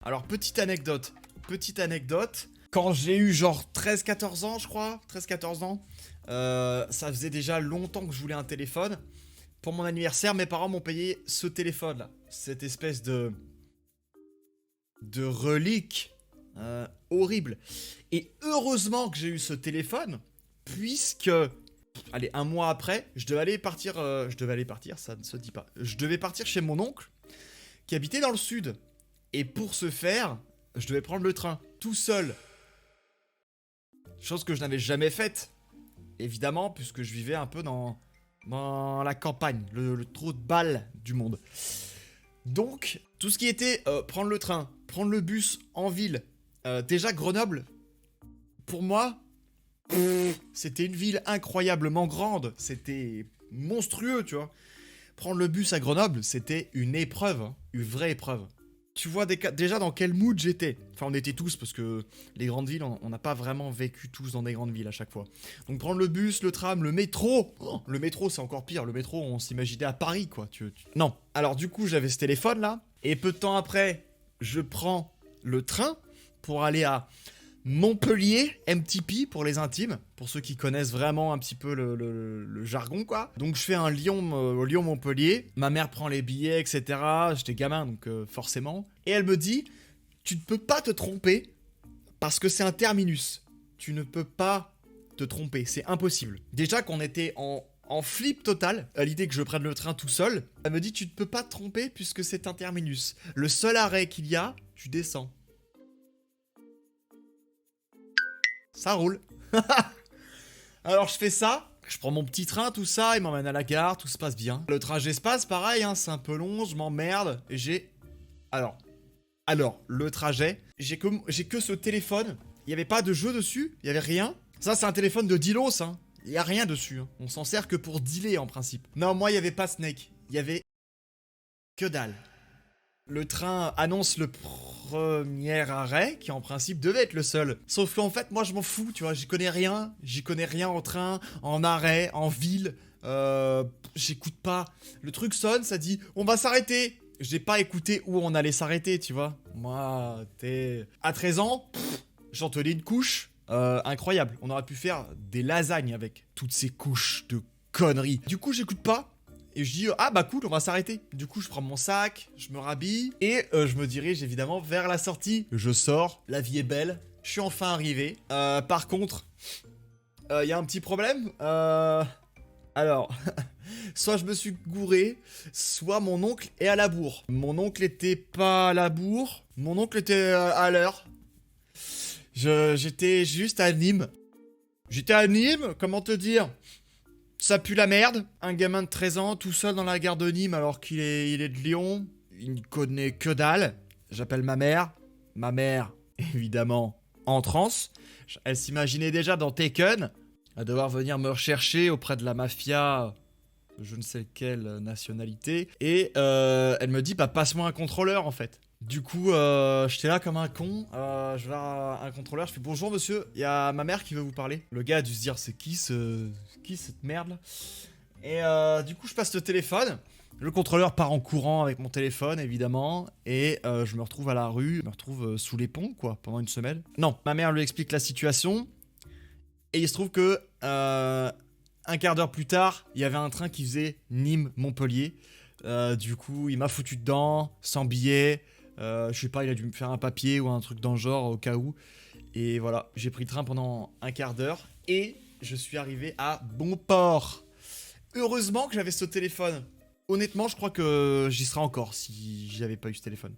Alors, petite anecdote. Quand j'ai eu genre 13-14 ans, je crois, 13-14 ans, ça faisait déjà longtemps que je voulais un téléphone. Pour mon anniversaire, mes parents m'ont payé ce téléphone-là. Cette espèce de relique horrible. Et heureusement que j'ai eu ce téléphone, puisque, allez, un mois après, je devais partir, ça ne se dit pas. Je devais partir chez mon oncle, qui habitait dans le sud. Et pour ce faire, je devais prendre le train, tout seul. Chose que je n'avais jamais faite, évidemment, puisque je vivais un peu dans la campagne, le trou de balle du monde. Donc, tout ce qui était prendre le train, prendre le bus en ville, déjà Grenoble, pour moi, c'était une ville incroyablement grande, c'était monstrueux, tu vois. Prendre le bus à Grenoble, c'était une épreuve, hein, une vraie épreuve. Tu vois déjà dans quel mood j'étais. Enfin, on était tous, parce que les grandes villes, on n'a pas vraiment vécu tous dans des grandes villes à chaque fois. Donc prendre le bus, le tram, le métro. Oh, le métro, c'est encore pire. Le métro, on s'imaginait à Paris, quoi. Non. Alors du coup, j'avais ce téléphone-là. Et peu de temps après, je prends le train pour aller à Montpellier, MTP pour les intimes, pour ceux qui connaissent vraiment un petit peu le jargon, quoi. Donc je fais un Lyon-Montpellier, ma mère prend les billets, etc. J'étais gamin, donc forcément. Et elle me dit, tu ne peux pas te tromper, parce que c'est un terminus. Tu ne peux pas te tromper, c'est impossible. Déjà qu'on était en flip total, à l'idée que je prenne le train tout seul, elle me dit, tu ne peux pas te tromper, puisque c'est un terminus. Le seul arrêt qu'il y a, tu descends. Ça roule. Alors je fais ça, je prends mon petit train, tout ça, il m'emmène à la gare, tout se passe bien. Le trajet se passe pareil, hein, c'est un peu long, je m'emmerde, et j'ai... Alors, le trajet, j'ai que ce téléphone, il n'y avait pas de jeu dessus, il n'y avait rien. Ça c'est un téléphone de dealos, hein, il n'y a rien dessus, hein. On s'en sert que pour dealer en principe. Non, moi il n'y avait pas Snake, il y avait... que dalle. Le train annonce le premier arrêt, qui en principe devait être le seul. Sauf qu'en fait, moi je m'en fous, tu vois, j'y connais rien en train, en arrêt, en ville, j'écoute pas. Le truc sonne, ça dit, on va s'arrêter. J'ai pas écouté où on allait s'arrêter, tu vois. Moi, à 13 ans, j'en tenais une couche, incroyable. On aurait pu faire des lasagnes avec toutes ces couches de conneries. Du coup, j'écoute pas. Et je dis, ah bah cool, on va s'arrêter. Du coup, je prends mon sac, je me rhabille, et je me dirige évidemment vers la sortie. Je sors, la vie est belle, je suis enfin arrivé. Par contre, il y a un petit problème. Alors, soit je me suis gouré, soit mon oncle est à la bourre. Mon oncle était pas à la bourre, mon oncle était à l'heure. J'étais juste à Nîmes. Comment te dire ? Ça pue la merde, un gamin de 13 ans tout seul dans la gare de Nîmes alors qu'il est de Lyon, il ne connaît que dalle. J'appelle ma mère, évidemment, en transe. Elle s'imaginait déjà dans Taken, à devoir venir me rechercher auprès de la mafia, je ne sais quelle nationalité. Et elle me dit, bah passe-moi un contrôleur en fait. Du coup, j'étais là comme un con, je vais voir un contrôleur, je fais bonjour monsieur, il y a ma mère qui veut vous parler. Le gars a dû se dire c'est qui cette merde là. Et du coup je passe le téléphone, le contrôleur part en courant avec mon téléphone évidemment, et je me retrouve à la rue, je me retrouve sous les ponts quoi, pendant une semaine. Non, ma mère lui explique la situation, et il se trouve que un quart d'heure plus tard, il y avait un train qui faisait Nîmes-Montpellier. Du coup il m'a foutu dedans, sans billet. Je sais pas, il a dû me faire un papier ou un truc dans le genre au cas où. Et voilà, j'ai pris le train pendant un quart d'heure et je suis arrivé à bon port. Heureusement que j'avais ce téléphone. Honnêtement, je crois que j'y serais encore si j'avais pas eu ce téléphone.